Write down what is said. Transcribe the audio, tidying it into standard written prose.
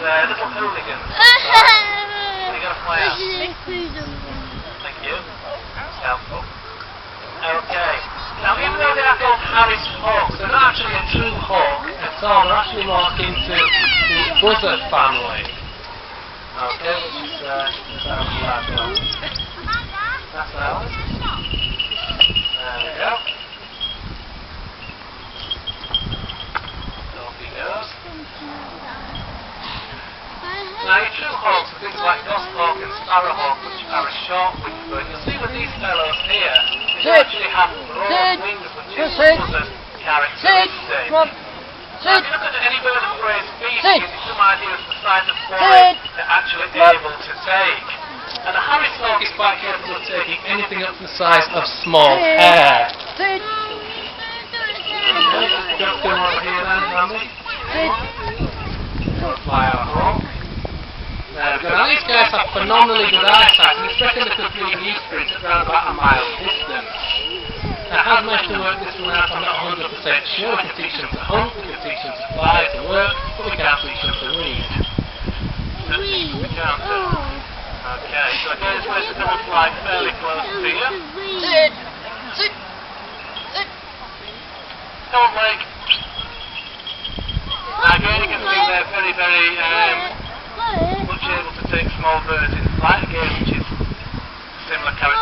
little hooligans. What are you going to play out? Thank you. That's helpful. Okay. Now, even though they are called Harris hawks, they're not actually a true hawk at all. They're actually more akin to the buzzard family. Okay, which is that's Alice. There we go. Off he goes. Now, your true hawks are things like goshawk and sparrowhawk, which are a short-winged bird. You'll see with these fellows here, they actually have broad wings, which is buzzard characteristic. Now, if you look at any bird of prey species, you get some idea of the size of prey they're actually able to take. And a Harris hawk is quite capable of taking anything up to the size of small hair. Okay, just come over here then, Randy. Fly our hawk. There we go. Now these guys have phenomenally good eyesight, and especially the complete newsprints at around about a mile distance. Now, how much to work this one out, I'm not 100% sure. We can teach them to hunt, we can teach them to fly, to work, but we can't teach them to read. We can't do. Okay, so again, it's going to come and fly fairly close to you. Come on, Blake. Now again, you can see they're very, very much able to take small birds in flight again, which is similar character.